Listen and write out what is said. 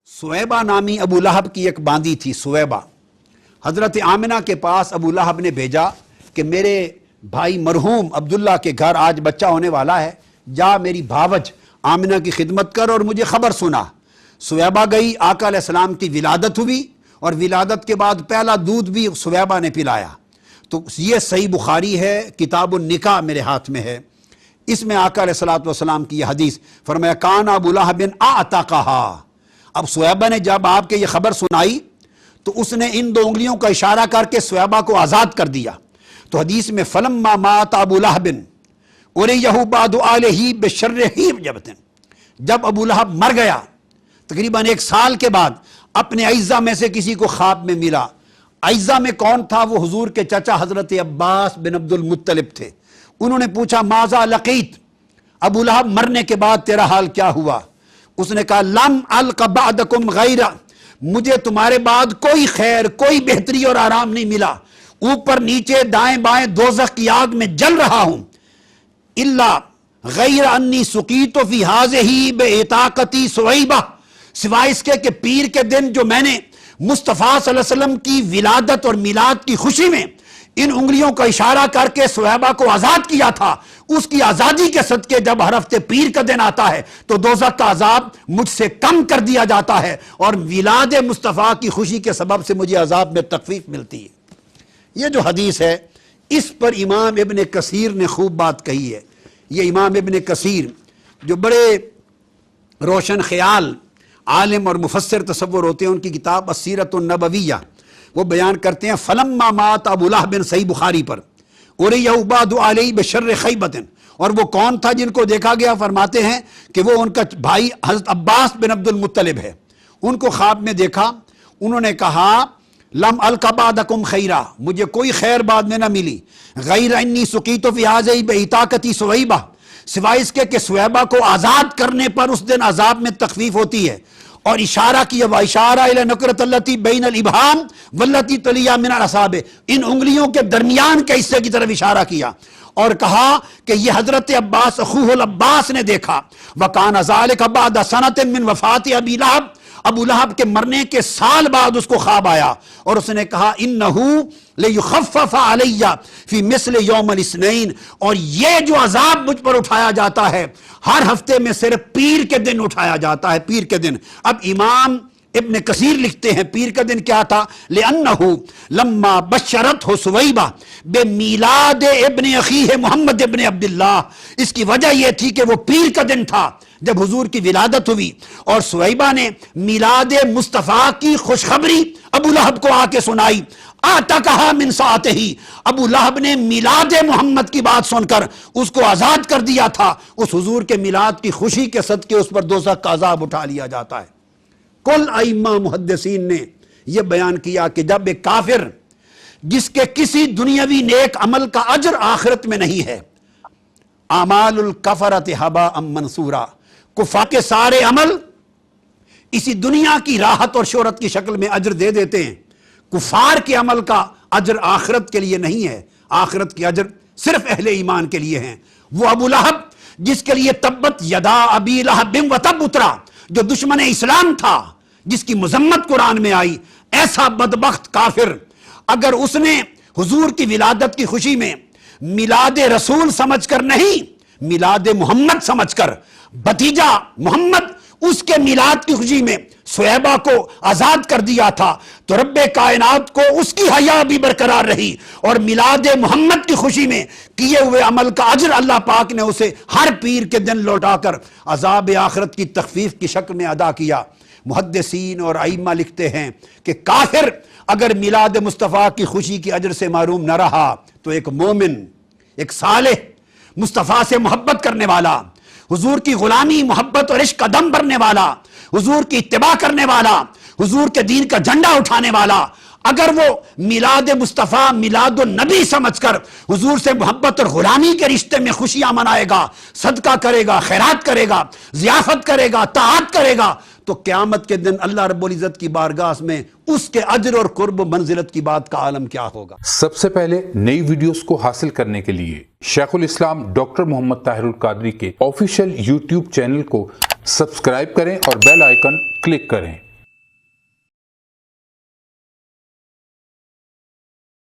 सुवैबा नामी अबू लहब की एक बांदी थी सुवैबा। हजरत आमिना के पास अबू लहब ने भेजा कि मेरे भाई मरहूम अब्दुल्ला के घर आज बच्चा होने वाला है, जा मेरी भावज आमिना की खिदमत कर और मुझे खबर सुना। सुवैबा गई, आका अलैहिस्सलाम की विलादत हुई और विलादत के बाद पहला दूध भी सुवैबा ने पिलाया। तो ये सही बुखारी है, किताबुन निकाह मेरे हाथ में है। इसमें आका अलैहिस्सलाम की यह हदीस फरमाया कान अबू लहब आतक़हा। अब सुवैबा ने जब आपके ये खबर सुनाई तो उसने इन दो उंगलियों का इशारा करके सुवैबा को आज़ाद कर दिया। तो हदीस में फलम्मा मात अबू लहब उरयहु बादु आलिही बिशर्रिही जबतिन, जब अबू लहब मर गया तकरीबन 1 साल के बाद अपने अइज़ा में से किसी को ख्वाब में मिला। अइज़ा में कौन था? वो हुजूर के चाचा हजरत अब्बास बिन अब्दुल मुत्तलिब थे। उन्होंने पूछा माज़ा लक़ीत, अबू लहब मरने के बाद तेरा हाल क्या हुआ? उसने कहा लम अलक़ बअदकुम गैरा, मुझे तुम्हारे बाद कोई खैर, कोई बेहतरी और आराम नहीं मिला। ऊपर नीचे दाएं बाएं दोज़ख की आग में जल रहा हूं। इल्ला गैर अन्नी सुकीतो फी हाज़िही बेइताक़ती सुवैबा, सिवाय इसके कि पीर के दिन जो मैंने मुस्तफ़ा सल्लल्लाहु अलैहि वसल्लम की विलादत और मिलाद की खुशी में इन उंगलियों का इशारा करके सुवैबा को आज़ाद किया था, उसकी आज़ादी के सदके जब हर हफ्ते पीर का दिन आता है तो दोज़ख का अजाब मुझसे कम कर दिया जाता है और विलाद मुस्तफ़ा की खुशी के सबब से मुझे अजाब में तखफीफ मिलती है। ये जो हदीस है इस पर इमाम इब्न कसीर ने खूब बात कही है। ये इमाम इब्न कसीर जो बड़े रोशन ख्याल आलिम और मुफस्सिर तसव्वुर होते हैं, उनकी किताब अस्सीरतुन नबविय्या वो बयान करते हैं फलम्मा मात अबू लहब बिन सही बुखारी पर उरयहु बादु अलैहि बिशर्रि खैबतिन, और वो कौन था जिनको देखा गया? फरमाते हैं कि वो उनका भाई हज़रत अब्बास बिन अब्दुल मुत्तलिब है। उनको ख्वाब में देखा, उन्होंने कहा लम अलक़ बअदकुम खैरा, मुझे कोई खैर बाद में न मिली। गैर अन्नी सुकीतो फी हाज़िही बिइताक़ती सुवैबा, सिवाय इसके कि सुवैबा को आज़ाद करने पर उस दिन अजाब में तखफीफ होती है। और इशारा किया व इशारा इला नुक़रतल्लती बैनल इब्हाम वल्लती तलिया मिनल असाबे, इन उंगलियों के दरमियान के हिस्से की तरफ इशारा किया और कहा कि यह हजरत अब्बास अखूहुल अब्बास ने देखा। वकान ज़ालिका बअद सनतिन मिन वफ़ाति अबी लहब, अबू लहब के मरने के साल बाद उसको ख्वाब आया और उसने कहा इन्नहु लियुख़फ़फ़ अलैया फी मिस्ल यौमिल इस्नैन, और ये जो अजाब मुझ पर उठाया जाता है हर हफ्ते में सिर्फ पीर के दिन उठाया जाता है, पीर के दिन। अब इमाम इब्न कसीर लिखते हैं पीर का दिन क्या था? लिअन्नहु लम्मा बशरतहु सुवैबा बेमीलाद इब्न अखीह मुहम्मद इब्न अब्दुल्लाह, इसकी वजह यह थी कि वो पीर का दिन था जब हुजूर की विलादत हुई और सुवैबा ने मिलाद मुस्तफ़ा की खुशखबरी अबू लहब को आके सुनाई। आतक़हा मिन साअतिही, अबू लहब ने मिलाद मोहम्मद की बात सुनकर उसको आज़ाद कर दिया था। उस हुजूर के मिलाद की खुशी के सदके उस पर दोज़ख का अजाब उठा लिया जाता है। कुल अइम्मा मुहद्दिसीन ने यह बयान किया कि जब एक काफिर जिसके किसी दुनियावी नेक अमल का अजर आखिरत में नहीं है, आमालुल कफरत हबा अम मंसूरा, कुफार के सारे अमल इसी दुनिया की राहत और शोहरत की शक्ल में अजर दे देते हैं। कुफार के अमल का अजर आखिरत के लिए नहीं है, आखिरत के अजर सिर्फ अहले ईमान के लिए हैं। वो अबू लहब जिसके लिए तब्बत यदा अबी लहब व तब उतरा, जो दुश्मन इस्लाम था, जिसकी मुजम्मत कुरान में आई, ऐसा बदबख्त काफिर अगर उसने हुजूर की विलादत की खुशी में मिलाद रसूल समझकर नहीं, मिलाद मोहम्मद समझकर भतीजा मोहम्मद उसके मिलाद की खुशी में सुवैबा को आजाद कर दिया था, तो रब्बे कायनात को उसकी हया भी बरकरार रही और मिलाद मोहम्मद की खुशी में किए हुए अमल का अजर अल्लाह पाक ने उसे हर पीर के दिन लौटाकर अजाब आखिरत की तखफीफ की शक्ल में अदा किया। मुहद्दिसीन और अइम्मा लिखते हैं कि काफिर अगर मिलाद मुस्तफ़ा की खुशी की अजर से मारूम न रहा तो एक मोमिन, एक सालेह, मुस्तफ़ा से मोहब्बत करने वाला, हुजूर की गुलामी मोहब्बत और इश्क कदम भरने वाला, हुजूर की इत्तिबा करने वाला, हुजूर के दीन का झंडा उठाने वाला, अगर वो मिलाद मुस्तफ़ा मिलाद नबी समझकर हुजूर से मोहब्बत और गुलामी के रिश्ते में खुशियां मनाएगा, सदका करेगा, खैरात करेगा, ज़ियाफत करेगा, ताअत करेगा, तो क़यामत के दिन अल्लाह रब्बुल इज़्ज़त की बारगाह में उसके अजर और कुर्ब मंजिलत की बात का आलम क्या होगा। सबसे पहले नई वीडियोस को हासिल करने के लिए शेखुल इस्लाम डॉक्टर मोहम्मद ताहिरुल कादरी के ऑफिशियल यूट्यूब चैनल को सब्सक्राइब करें और बेल आइकन क्लिक करें।